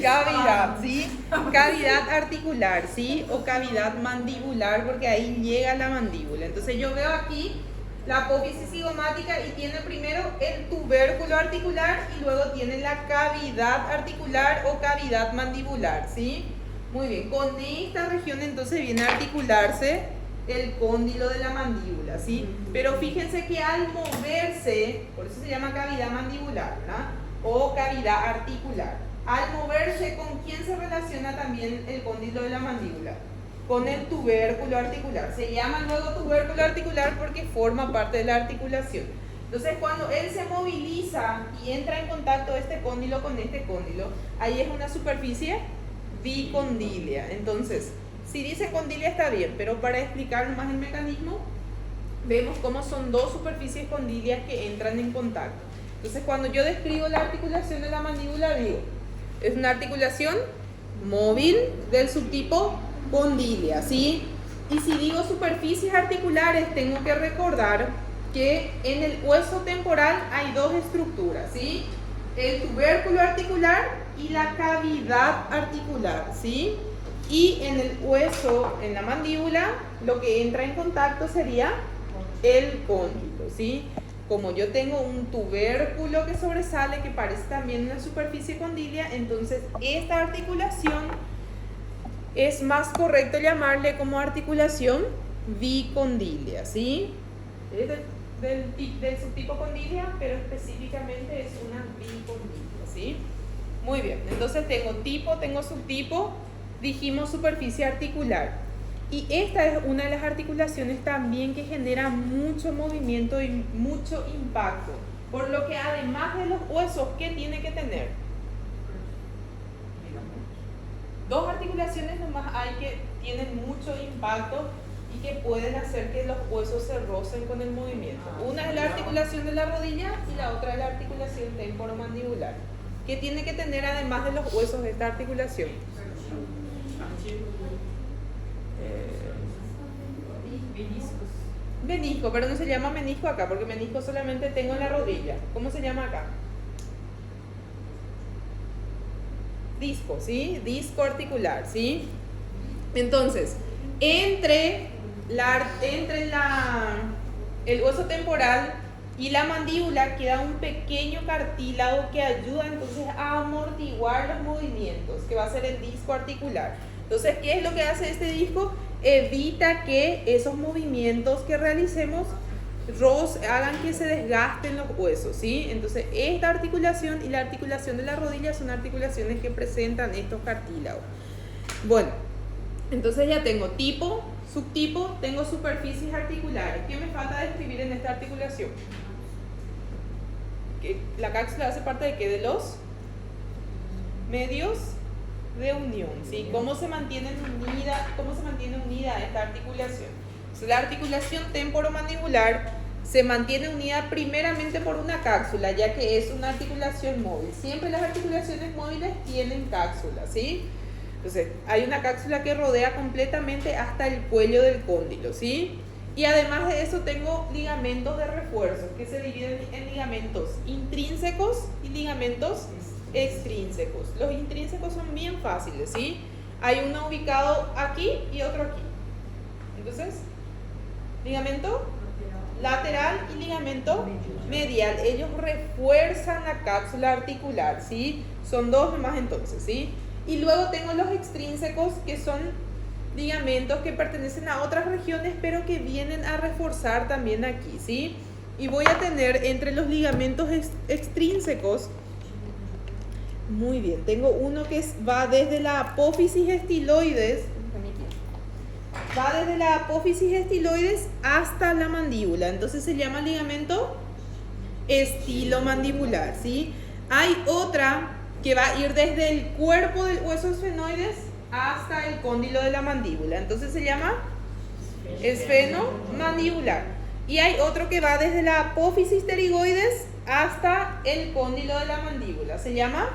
Cavidad, ¿sí? Cavidad articular, ¿sí? O cavidad mandibular, porque ahí llega la mandíbula. Entonces yo veo aquí la apófisis cigomática y tiene primero el tubérculo articular y luego tiene la cavidad articular o cavidad mandibular, ¿sí? Muy bien, con esta región entonces viene a articularse el cóndilo de la mandíbula, ¿sí? Pero fíjense que al moverse, por eso se llama cavidad mandibular, ¿verdad? O cavidad articular. al moverse, ¿con quién se relaciona también el cóndilo de la mandíbula? Con el tubérculo articular. Se llama luego tubérculo articular porque forma parte de la articulación. Entonces, cuando él se moviliza y entra en contacto este cóndilo con este cóndilo, ahí es una superficie bicondilia. Entonces, si dice condilia está bien, pero para explicar más el mecanismo, vemos cómo son dos superficies condilias que entran en contacto. Entonces, cuando yo describo la articulación de la mandíbula, digo, es una articulación móvil del subtipo condilia, ¿sí? Y si digo superficies articulares, tengo que recordar que en el hueso temporal hay dos estructuras, ¿sí? El tubérculo articular y la cavidad articular, ¿sí? Y en el hueso, en la mandíbula, lo que entra en contacto sería el cóndilo, ¿sí? Como yo tengo un tubérculo que sobresale, que parece también una superficie condilia, entonces esta articulación es más correcto llamarle como articulación bicondilia, ¿sí? Es del subtipo condilia, pero específicamente es una bicondilia, ¿sí? Muy bien, entonces tengo tipo, tengo subtipo, dijimos superficie articular. Y esta es una de las articulaciones también que genera mucho movimiento y mucho impacto. Por lo que además de los huesos, ¿qué tiene que tener? Dos articulaciones nomás hay que tienen mucho impacto y que pueden hacer que los huesos se rocen con el movimiento. Una es la articulación de la rodilla y la otra es la articulación temporomandibular. ¿Qué tiene que tener además de los huesos de esta articulación? Menisco, pero no se llama menisco acá, porque menisco solamente tengo en la rodilla. ¿Cómo se llama acá? Disco, ¿sí? Disco articular, ¿sí? Entonces, entre el hueso temporal y la mandíbula queda un pequeño cartílago que ayuda entonces a amortiguar los movimientos, que va a ser el disco articular. Entonces, ¿qué es lo que hace este disco? Evita que esos movimientos que realicemos hagan que se desgasten los huesos, ¿sí? Entonces, esta articulación y la articulación de la rodilla son articulaciones que presentan estos cartílagos. Bueno, entonces ya tengo tipo, subtipo, tengo superficies articulares. ¿Qué me falta describir en esta articulación? La cápsula hace parte de ¿qué? De los medios de unión, ¿sí? ¿Cómo se mantiene unida esta articulación? Entonces, la articulación temporomandibular se mantiene unida primeramente por una cápsula, ya que es una articulación móvil. Siempre las articulaciones móviles tienen cápsula, ¿sí? Entonces, hay una cápsula que rodea completamente hasta el cuello del cóndilo, ¿sí? Y además de eso tengo ligamentos de refuerzo, que se dividen en ligamentos intrínsecos y ligamentos extrínsecos. Los intrínsecos son bien fáciles, ¿sí? Hay uno ubicado aquí y otro aquí. Entonces, ligamento lateral y ligamento medial. Ellos refuerzan la cápsula articular, ¿sí? Son dos nomás entonces, ¿sí? Y luego tengo los extrínsecos, que son ligamentos que pertenecen a otras regiones, pero que vienen a reforzar también aquí, ¿sí? Y voy a tener entre los ligamentos extrínsecos, muy bien, tengo uno que va desde la apófisis estiloides, hasta la mandíbula, entonces se llama ligamento estilomandibular, ¿sí? Hay otra que va a ir desde el cuerpo del hueso esfenoides hasta el cóndilo de la mandíbula, entonces se llama esfenomandibular. Y hay otro que va desde la apófisis pterigoides hasta el cóndilo de la mandíbula, se llama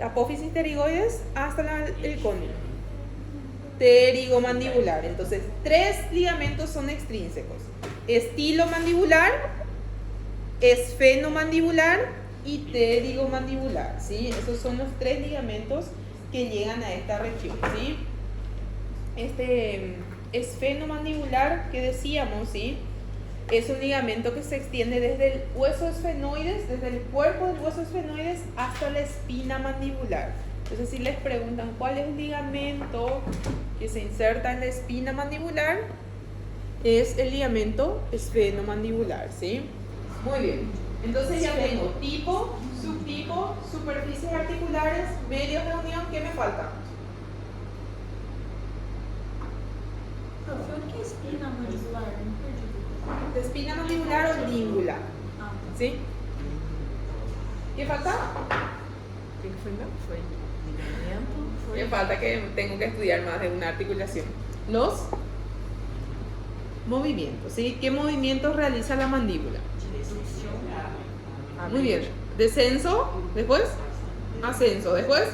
apófisis pterigoides hasta el cóndilo pterigomandibular. Entonces, tres ligamentos son extrínsecos: estilomandibular, esfenomandibular y pterigomandibular, ¿sí? Esos son los tres ligamentos que llegan a esta región, ¿sí? Este esfenomandibular que decíamos, ¿sí? Es un ligamento que se extiende desde el hueso esfenoides, desde el cuerpo del hueso esfenoides hasta la espina mandibular. Entonces, si les preguntan cuál es el ligamento que se inserta en la espina mandibular, es el ligamento esfenomandibular, ¿sí? Muy bien. Entonces ya tengo tipo, Subtipo, superficies articulares, medios de unión, ¿qué me falta? Professor, o que é espina mandibular? Não perdi. Espina mandibular o língula. Ah, tá. ¿Sí? ¿Qué falta? O que foi mesmo? Foi ligamento, foi... Me falta que tengo que estudiar más de una articulación. Los movimientos, ¿sí? ¿Qué movimientos realiza la mandíbula? Muy bien. Descenso, después ascenso, después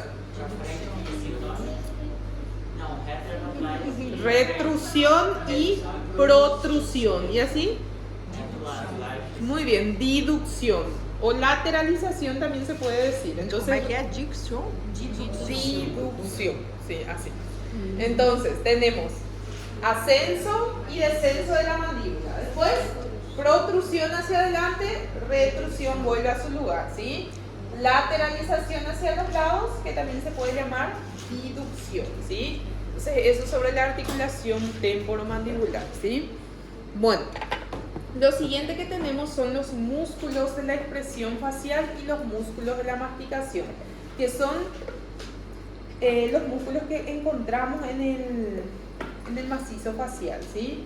retrusión y protrusión. ¿Y así? Muy bien. Diducción o lateralización también se puede decir. Como é Entonces, que é? Dicção? diducción, sí, así. Entonces, tenemos ascenso y descenso de la mandíbula. Después, protrusión hacia adelante, retrusión vuelve a su lugar, ¿sí? Lateralización hacia los lados, que también se puede llamar diducción, ¿sí? Entonces, eso sobre la articulación temporomandibular, ¿sí? Bueno, lo siguiente que tenemos son los músculos de la expresión facial y los músculos de la masticación, que son los músculos que encontramos en el macizo facial, ¿sí?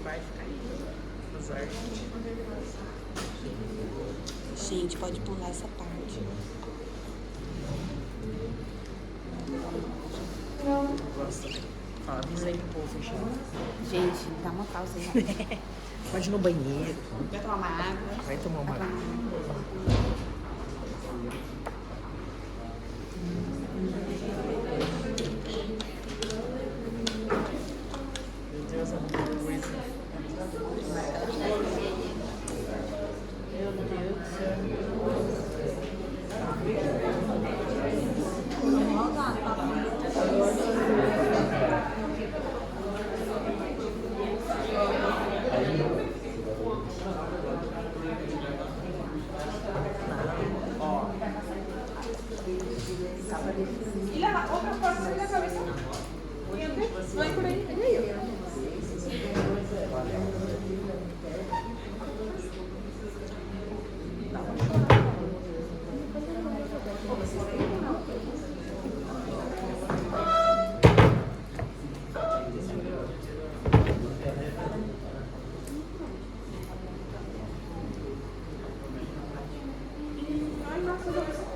Vai ficar aí. Apesar de... Gente, pode pular essa parte. Ó, avisa aí pro povo, gente. Gente, dá uma pausa aí. Pode ir no banheiro. Vai tomar uma água. Vai tomar uma água. Meu Deus, é muita coisa. Meu Deus. ¿Y la otra parte de la cabeza? ¿Dientes? ¿No hay por ahí? ¿En medio? Ay, no, solo eso.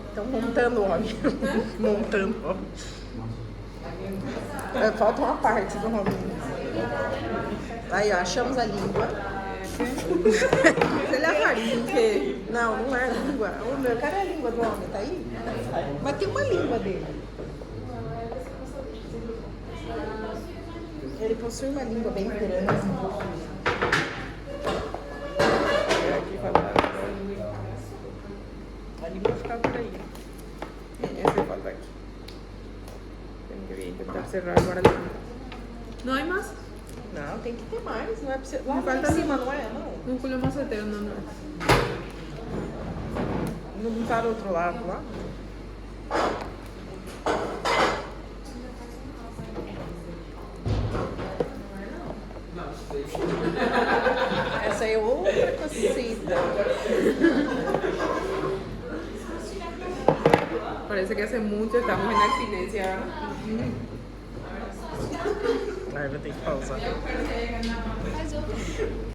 Estão montando o homem. Montando o homem. É, falta uma parte do homem. Aí, ó, achamos a língua. Esa es la faringe. Não, não é a língua. Ô, meu, cadê a língua do homem? Tá aí? Mas tem uma língua dele. Ele possui uma língua bem grande. Aqui falta. A língua fica por aí. Ese falta aquí. Tengo que intentar cerrar para la... ¿No hay más? Não, tem que ter mais. Não é pra você... Lá Me pra falta cima, não é? Não. Músculo macetero, no, no. Não tá do outro lado lá? Essa é outra cosita. Parece que hace mucho estamos en abstinencia, ¿verdad? Ai, vou ter que pausar.